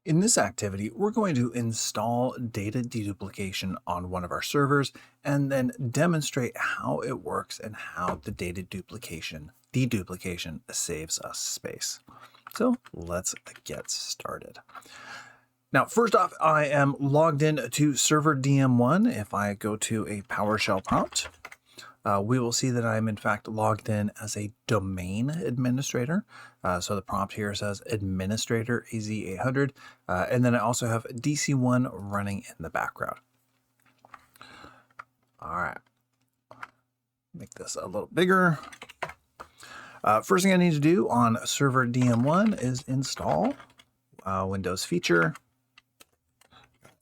In this activity, we're going to install data deduplication on one of our servers and then demonstrate how it works and how the data deduplication saves us space. So let's get started. Now, first off, I am logged in to server DM1. If I go to a PowerShell prompt, we will see that I'm in fact logged in as a domain administrator. So the prompt here says administrator AZ800, and then I also have DC1 running in the background. All right, make this a little bigger. First thing I need to do on server DM1 is install Windows feature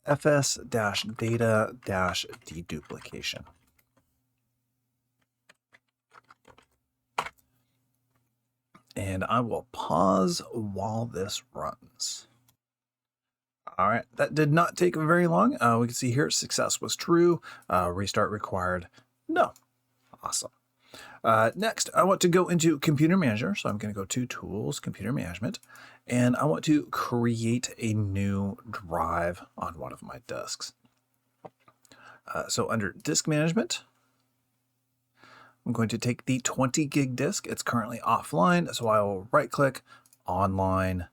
fs-data-deduplication. And I will pause while this runs. All right, that did not take very long. We can see here success was true. Restart required. No. Awesome. Next, I want to go into Computer Manager. So I'm going to go to Tools, Computer Management, and I want to create a new drive on one of my disks. So under Disk Management, I'm going to take the 20 gig disk. It's currently offline, so I will right-click, Online,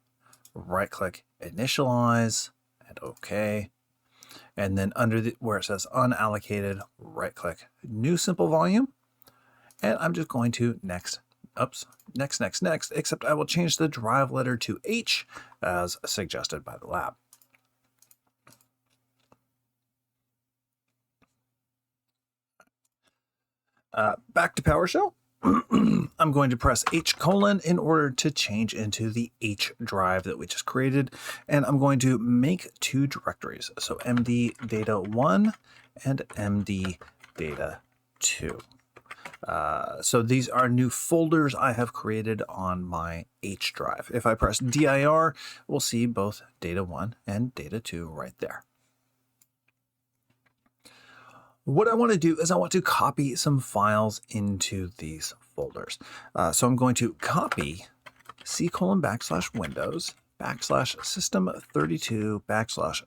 right-click, Initialize, and OK. And then under where it says Unallocated, right-click, New Simple Volume. And I'm just going to next, except I will change the drive letter to H as suggested by the lab. Back to PowerShell. I'm going to press H : in order to change into the H drive that we just created. And I'm going to make two directories. So MD data 1 and MD data 2. So these are new folders I have created on my H drive. If I press dir, we'll see both data 1 and data 2 right there. What I want to do is I want to copy some files into these folders. So I'm going to copy C:\\Windows /system32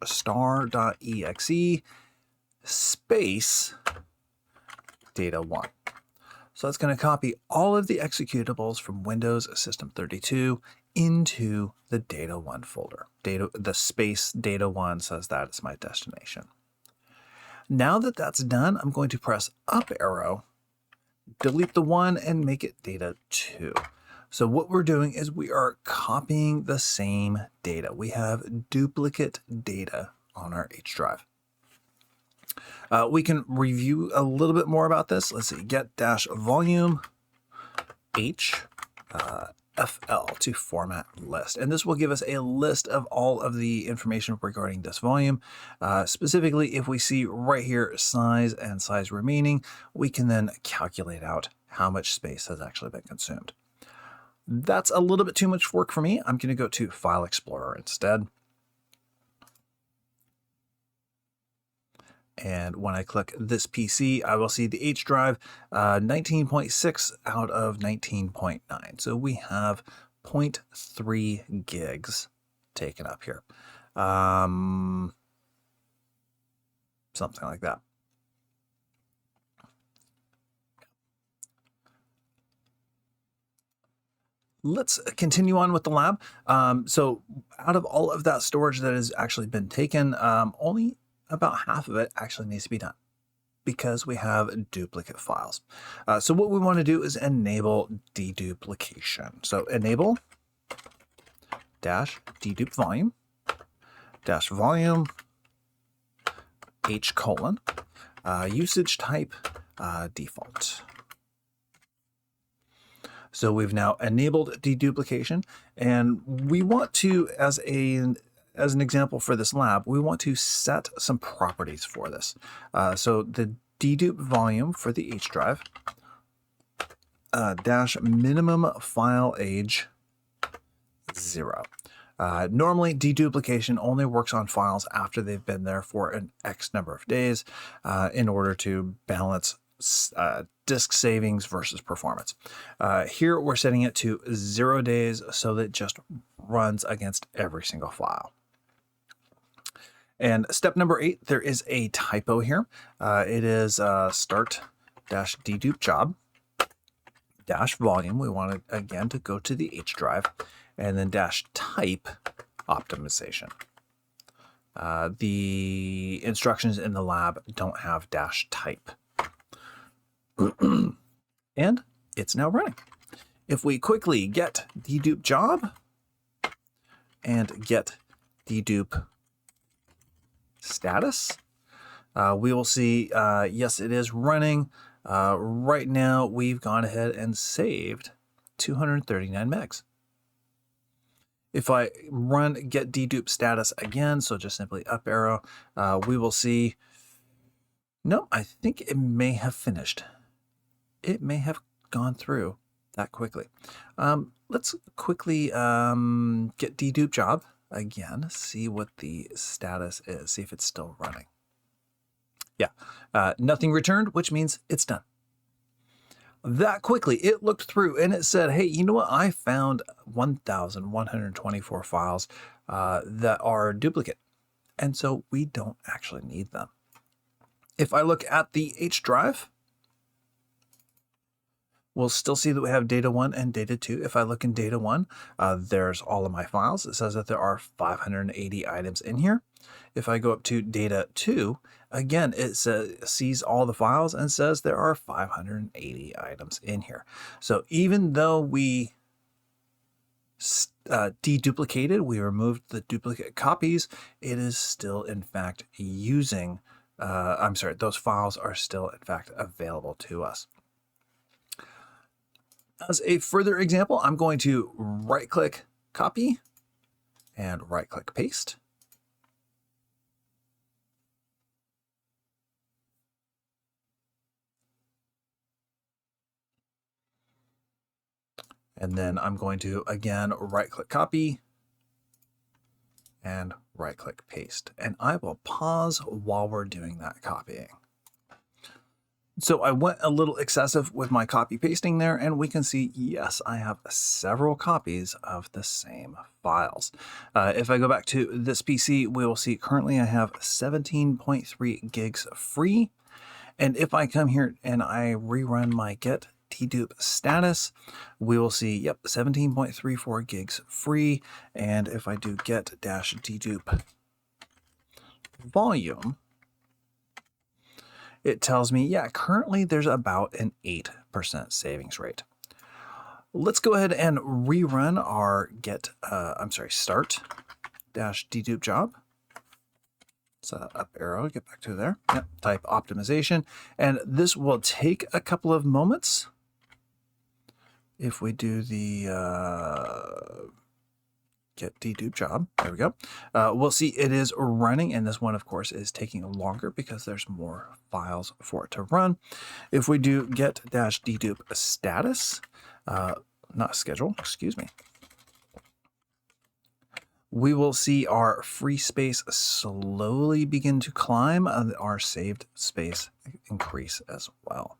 /star.exe space data 1. So that's going to copy all of the executables from Windows System 32 into the data 1 folder. The space data 1 says that is my destination. Now that that's done, I'm going to press up arrow, delete the 1, and make it data 2. So what we're doing is we are copying the same data. We have duplicate data on our H drive. We can review a little bit more about this. Let's see, get-volume H FL to format list. And this will give us a list of all of the information regarding this volume. Specifically, if we see right here size and size remaining, we can then calculate out how much space has actually been consumed. That's a little bit too much work for me. I'm going to go to File Explorer instead. And when I click this PC, I will see the H drive 19.6 out of 19.9. So we have 0.3 gigs taken up here. Something like that. Let's continue on with the lab. So out of all of that storage that has actually been taken, only about half of it actually needs to be done because we have duplicate files. So what we want to do is enable deduplication. So enable -dedup volume -volume H : usage type default. So we've now enabled deduplication, and we want to, as an example for this lab, we want to set some properties for this. So the dedup volume for the H drive, -minimum file age 0. Normally, deduplication only works on files after they've been there for an X number of days in order to balance disk savings versus performance. Here we're setting it to 0 days so that it just runs against every single file. And step number 8, there is a typo here. It is start-dedupe job dash volume. We want it again to go to the H drive, and then dash type optimization. The instructions in the lab don't have dash type. And it's now running. If we quickly get dedupe job and get dedupe status, we will see, yes, it is running. Right now, we've gone ahead and saved 239 megs. If I run get dedupe status again, so just simply up arrow, we will see, no, I think it may have finished. It may have gone through that quickly. Let's quickly get dedupe job again, see what the status is, see if it's still running. Yeah, nothing returned, which means it's done. That quickly, it looked through and it said, hey, you know what? I found 1,124 files that are duplicate. And so we don't actually need them. If I look at the H drive, we'll still see that we have data 1 and data 2. If I look in data 1, there's all of my files. It says that there are 580 items in here. If I go up to data 2, again, it sees all the files and says there are 580 items in here. So even though we deduplicated, we removed the duplicate copies, it is still in fact using, those files are still in fact available to us. As a further example, I'm going to right-click copy and right-click paste. And then I'm going to, again, right-click copy and right-click paste. And I will pause while we're doing that copying. So I went a little excessive with my copy pasting there, and we can see, yes, I have several copies of the same files. If I go back to this PC, we will see currently I have 17.3 gigs free. And if I come here and I rerun my get dedupe status, we will see, yep, 17.34 gigs free. And if I do get dash dedupe volume, it tells me, yeah, currently there's about an 8% savings rate. Let's go ahead and rerun our start dash dedupe job. So up arrow, get back to there. Yep, type optimization. And this will take a couple of moments. If we do the get dedupe job, there we go. We'll see it is running, and this one, of course, is taking longer because there's more files for it to run. If we do get dash dedupe status, not schedule, excuse me, we will see our free space slowly begin to climb and our saved space increase as well.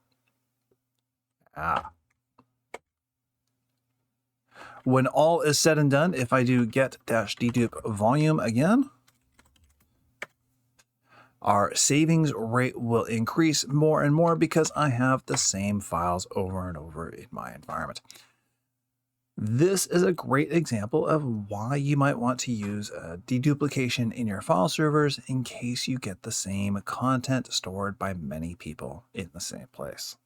When all is said and done, if I do get dash dedupe volume again, our savings rate will increase more and more because I have the same files over and over in my environment. This is a great example of why you might want to use deduplication in your file servers in case you get the same content stored by many people in the same place.